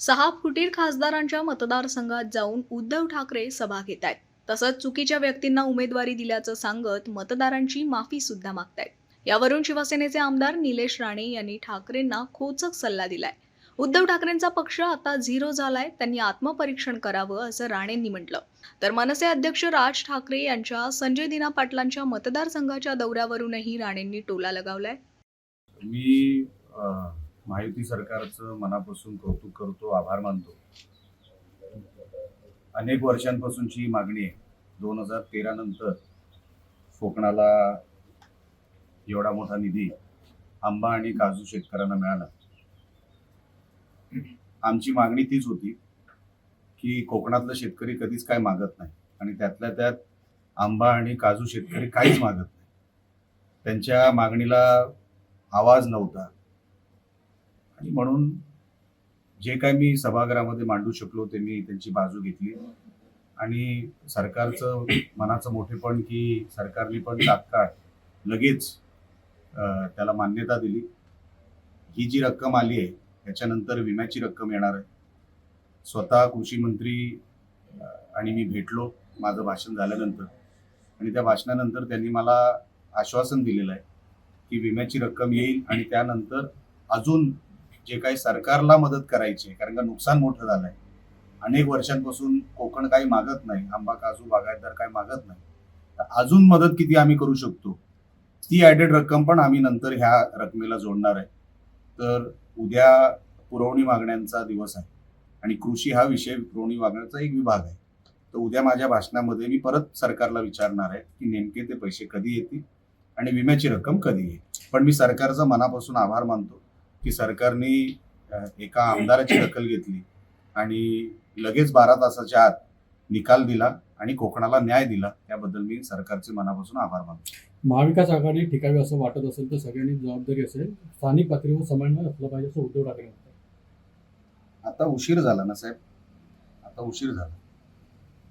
6 फुटीर खासदारांच्या मतदारसंघात जाऊन उद्धव ठाकरे सभा घेत आहेत. तसंच चुकीच्या व्यक्तींना उमेदवारी दिल्याचं सांगत मतदारांची माफी सुद्धा मागतायत. यावरून शिवसेनेचे आमदार निलेश राणे यांनी ठाकरेंना खोचक सल्ला दिलाय. उद्धव ठाकरेंचा पक्ष आता झिरो झालाय, त्यांनी आत्मपरीक्षण करावं असं राणेंनी म्हटलं. तर मनसे अध्यक्ष राज ठाकरे यांच्या संजय दिना पाटलांच्या मतदारसंघाच्या दौऱ्यावरूनही राणेंनी टोला लगावलाय. मी महायुती सरकारचं मनापासून कौतुक करतो, आभार मानतो. अनेक वर्षांपासूनची ही मागणी आहे. 2013 नंतर कोकणाला एवढा मोठा निधी आंबा आणि काजू शेतकऱ्यांना मिळाला. आमची मागणी तीच होती की कोकणातला शेतकरी कधीच काय मागत नाही आणि त्यातल्या त्यात आंबा आणि काजू शेतकरी काहीच मागत नाही. त्यांच्या मागणीला आवाज नव्हता आणि म्हणून जे काय मी सभागृहामध्ये मांडू शकलो ते मी त्यांची बाजू घेतली आणि सरकारचं मनाचं मोठेपण की सरकारने पण तात्काळ लगेच त्याला मान्यता दिली. ही जी रक्कम आली आहे त्याच्यानंतर विम्याची रक्कम येणार आहे. स्वतः कृषी मंत्री आणि मी भेटलो माझं भाषण झाल्यानंतर आणि त्या भाषणानंतर त्यांनी मला आश्वासन दिलेलं आहे की विम्याची रक्कम येईल आणि त्यानंतर अजून जे काही सरकारला मदत करायची आहे, कारण का नुकसान मोठं झालं आहे. अनेक वर्षांपासून कोकण काही मागत नाही, आंबा काजू बागायतदार काही मागत नाही. तर अजून मदत किती आम्ही करू शकतो ती ॲडेड रक्कम पण आम्ही नंतर ह्या रकमेला जोडणार आहे. तर उद्या पुरवणी मागण्यांचा दिवस आहे आणि कृषी हा विषय पुरवणी मागण्याचा एक विभाग आहे. तर उद्या माझ्या भाषणामध्ये मी परत सरकारला विचारणार आहे की नेमके ते पैसे कधी येतील आणि विम्याची रक्कम कधी येईल. पण मी सरकारचा मनापासून आभार मानतो की सरकारने एका आमदाराची दखल घेतली आणि लगेच 12 तासाच्या आत निकाल दिला आणि कोकणाला न्याय दिला. त्याबद्दल मी सरकारचे मनापासून आभार मानतो. महाविकास आघाडी टिकावी असं वाटत असेल तर सगळ्यांनी जबाबदारी असेल, स्थानिक पातळीवर समन्वय असलं पाहिजे असं उद्धव ठाकरे म्हणतात. आता उशीर झाला ना साहेब, आता उशीर झाला.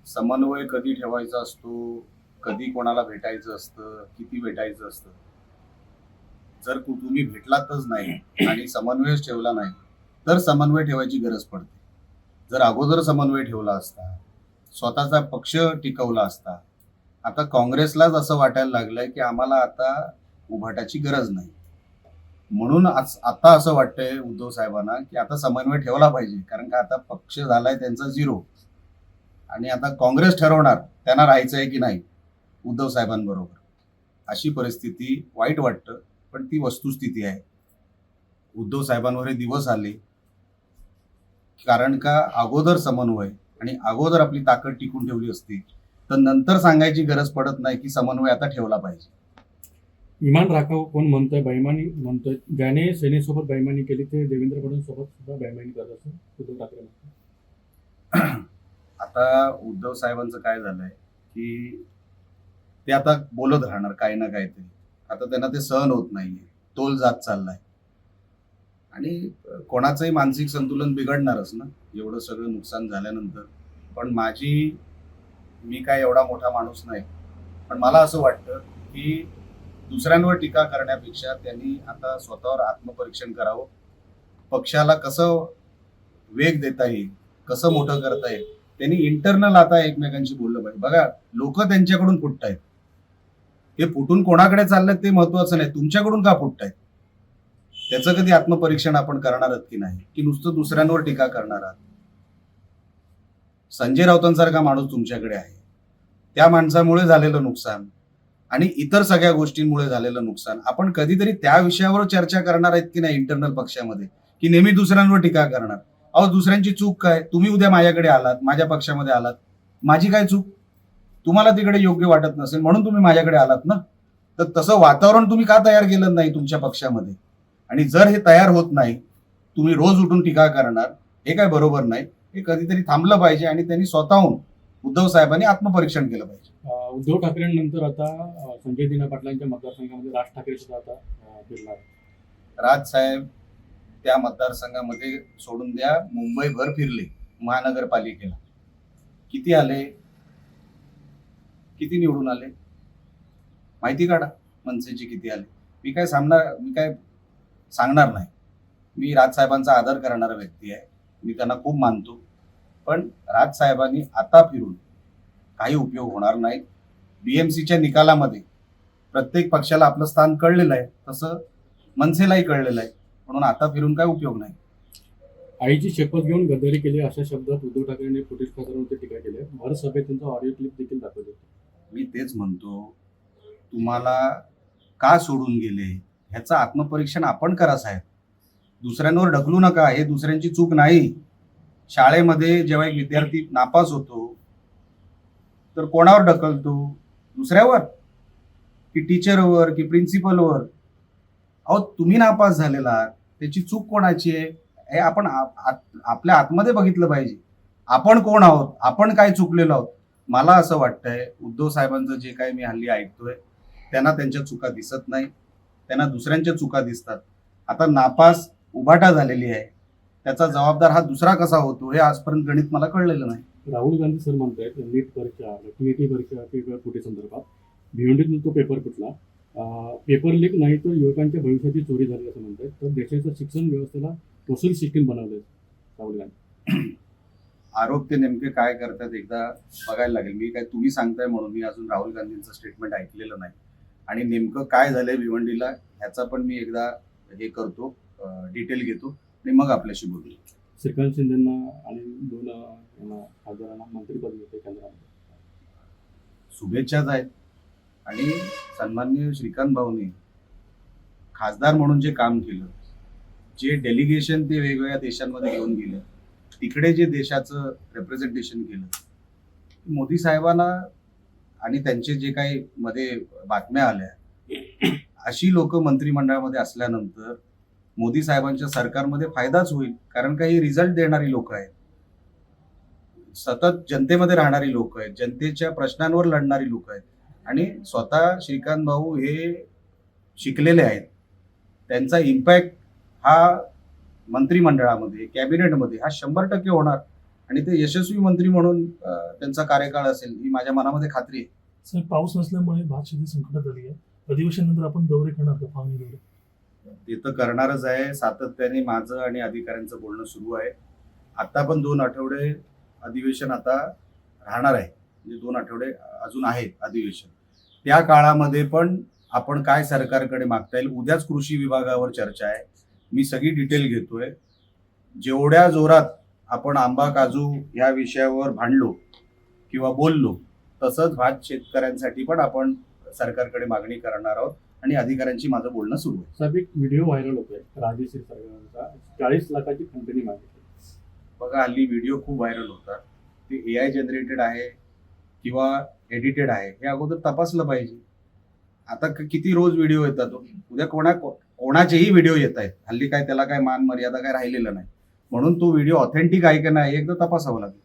समन्वय कधी ठेवायचा असतो, कधी कोणाला भेटायचं असतं, किती भेटायचं असतं. जर तुम्ही भेटलातच नाही आणि समन्वयच ठेवला नाही तर समन्वय ठेवायची गरज पडते. जर अगोदर समन्वय ठेवला असता, स्वतःचा पक्ष टिकवला असता. आता काँग्रेसलाच असं वाटायला लागलंय की आम्हाला आता उभाटाची गरज नाही, म्हणून आता असं वाटतंय उद्धव साहेबांना की आता समन्वय ठेवला पाहिजे, कारण का आता पक्ष झालाय त्यांचा झिरो आणि आता काँग्रेस ठरवणार त्यांना राहायचंय की नाही उद्धव साहेबांबरोबर. अशी परिस्थिती वाईट वाटतं, पण ती वस्तुस्थिती आहे. उद्धव साहेबांवर हे दिवस आले कारण का अगोदर समन्वय आणि अगोदर आपली ताकद टिकून ठेवली असती तर नंतर सांगायची गरज पडत नाही की समन्वय आता ठेवला पाहिजे. इमान राखाव कोण म्हणतोय, बैमानी म्हणतोय. ज्याने सेनेसोबत बैमानी केली ते देवेंद्र फडणवीस सोबत सुद्धा बैमानी करत असं उद्धव ठाकरे म्हणतात. आता उद्धव साहेबांचं काय झालंय की ते आता बोलत राहणार काही ना काहीतरी. आता त्यांना ते सहन होत नाहीये, तोल जात चाललाय आणि कोणाचंही मानसिक संतुलन बिघडणारच ना एवढं सगळं नुकसान झाल्यानंतर. पण मी काय एवढा मोठा माणूस नाही, पण मला असं वाटतं की दुसऱ्यांवर टीका करण्यापेक्षा त्यांनी आता स्वतःवर आत्मपरीक्षण करावं. पक्षाला कसं वेग देता येईल, कसं मोठं करता येईल, त्यांनी इंटरनल आता एकमेकांशी बोललं पाहिजे. बघा, लोक त्यांच्याकडून फुटतायत, हे फुटून कोणाकडे चाललेत ते महत्वाचं नाही, तुमच्याकडून का फुटतायत त्याचं कधी आत्मपरीक्षण आपण करणार आहात की नाही, की नुसतं दुसऱ्यांवर टीका करणार आहात. संजय राऊतांसारखा माणूस तुमच्याकडे आहे, त्या माणसामुळे झालेलं नुकसान आणि इतर सगळ्या गोष्टींमुळे झालेलं नुकसान आपण कधीतरी त्या विषयावर चर्चा करणार आहेत की नाही इंटरनल पक्षामध्ये, की नेहमी दुसऱ्यांवर टीका करणार. अहो, दुसऱ्यांची चूक काय? तुम्ही उद्या माझ्याकडे आलात, माझ्या पक्षामध्ये आलात, माझी काय चूक? तुम्हाला तिकडे योग्य वाटत नसेल म्हणून तुम्ही माझ्याकडे आलात ना. तर तसं वातावरण तुम्ही का तयार केलं नाही तुमच्या पक्षामध्ये? आणि जर हे तयार होत नाही, तुम्ही रोज उठून टीका करणार, हे काय बरोबर नाही. हे कधीतरी थांबलं पाहिजे आणि त्यांनी स्वतःहून उद्धव साहेबांनी आत्मपरीक्षण केलं पाहिजे. उद्धव ठाकरेंनंतर आता संजय दिना पाटलांच्या मतदारसंघामध्ये राज ठाकरे सुद्धा आता फिरणार. राज साहेब त्या मतदारसंघामध्ये सोडून द्या, मुंबईभर फिरले, महानगरपालिकेला किती आले, किती निवडून आले माहिती काढा. मनसेची किती आले. मी काय सांगणार नाही. मी राजसाहेबांचा आदर करणारा व्यक्ती आहे. मी त्यांना खूप मानतो, पण राजसाहेबांनी आता फिरून काही उपयोग होणार नाही. बीएमसीच्या निकालामध्ये प्रत्येक पक्षाला आपलं स्थान कळलेलं आहे, तसं मनसेलाही कळलेलं आहे, म्हणून आता फिरून काय उपयोग नाही. आईची शपथ घेऊन गद्दारी केली अशा शब्दात उद्धव ठाकरेंनी फुटेज खात्यावरती टीका केली आहे. भर सभेत त्यांचा ऑडिओ क्लिप देखील दाखवत होते. मी तेच म्हणतो, तुम्हाला का सोडून गेले ह्याचं आत्मपरीक्षण आपण करा साहेब. दुसऱ्यांवर ढकलू नका, हे दुसऱ्यांची चूक नाही. शाळेमध्ये जेव्हा एक विद्यार्थी नापास होतो तर कोणावर ढकलतो? दुसऱ्यावर की टीचरवर की प्रिन्सिपलवर? अहो, तुम्ही नापास झालेला आहात, त्याची चूक कोणाची आहे हे आपण आपल्या आतमध्ये बघितलं पाहिजे. आपण कोण आहोत, आपण काय चुकलेलो आहोत. मला असं वाटतंय उद्धव साहेबांचं जे काही मी हल्ली ऐकतोय, त्यांना त्यांच्या चुका दिसत नाही, त्यांना दुसऱ्यांच्या चुका दिसतात. आता नापास उभाटा झालेली आहे, त्याचा जबाबदार हा दुसरा कसा होतो हे आजपर्यंत गणित मला कळलेलं नाही. राहुल गांधी सर म्हणतायत नीट परीक्षा टीईटी परीक्षा पेपर फुटे संदर्भात भिवंडीतून तो पेपर फुटला, पेपर लीक नाही तर युवकांच्या भविष्याची चोरी झाली असं म्हणतायत. तर देशाच्या शिक्षण व्यवस्थेला वसूल सिस्टीम बनवलंय राहुल गांधी. आरोप ते नेमके काय करतात एकदा बघायला लागेल. मी काय तुम्ही सांगताय म्हणून मी अजून राहुल गांधींचं स्टेटमेंट ऐकलेलं नाही, आणि नेमकं काय झालंय भिवंडीला ह्याचा पण मी एकदा हे करतो, डिटेल घेतो आणि मग आपल्याशी बोलू. श्रीकांत शिंदेना आणि 2 खासदारांना मंत्रिपद मिळते केंद्रामध्ये. शुभेच्छाच आहेत, आणि सन्माननीय श्रीकांत भाऊनी खासदार म्हणून जे काम केलं, जे डेलिगेशन ते वेगवेगळ्या देशांमध्ये घेऊन गेले, तिकडे जे देशाचं रिप्रेझेंटेशन केलं, मोदी साहेबांना आणि त्यांचे जे काही मध्ये बातम्या आल्या, अशी लोक मंत्रिमंडळामध्ये असल्यानंतर मोदी साहेबांच्या सरकारमध्ये फायदाच होईल. कारण काही रिझल्ट देणारी लोक आहेत, सतत जनतेमध्ये राहणारी लोक आहेत, जनतेच्या प्रश्नांवर लढणारी लोक आहेत, आणि स्वतः श्रीकांत भाऊ हे शिकलेले आहेत. त्यांचा इम्पॅक्ट हा मंत्रिमंडळामध्ये कॅबिनेटमध्ये हा 100% होणार, आणि ते यशस्वी मंत्री म्हणून त्यांचा कार्यकाळ असेल ही माझ्या मनामध्ये खात्री आहे. सर, पाऊस नसल्यामुळे भात शेती संकटात आली आहे. अधिवेशनानंतर आपण दौरे करणार का, पाहणी दौरे? ते तर करणारच आहे. सातत्याने माझं आणि अधिकाऱ्यांचं बोलणं सुरू आहे. आता पण 2 आठवडे अधिवेशन आता राहणार आहे, म्हणजे 2 आठवडे अजून आहे अधिवेशन. त्या काळामध्ये पण आपण काय सरकारकडे मागता येईल, उद्याच कृषी विभागावर चर्चा आहे. मी सगळी डिटेल घेतोय. जेवढ्या जोरात आपण आंबा काजू या विषयावर भांडलो किंवा बोललो, तसंच भात शेतकऱ्यांसाठी पण आपण सरकारकडे मागणी करणार आहोत, आणि अधिकाऱ्यांशी माझं बोलणं सुरू आहे. साहेब, एक व्हिडिओ व्हायरल होतोय राजेश्री सरकारचा 40 लाखाची कंपनी मागितली. बघा, हल्ली व्हिडिओ खूप व्हायरल होतात. ते AI जनरेटेड आहे किंवा एडिटेड आहे हे अगोदर तपासलं पाहिजे. आता किती रोज व्हिडिओ येतात, उद्या कोणाचेही व्हिडिओ येत आहेत. हल्ली काय त्याला काय मान मर्यादा काय राहिलेलं नाही, म्हणून तो व्हिडिओ ऑथेंटिक आहे की नाही एकदा तपासावं लागेल.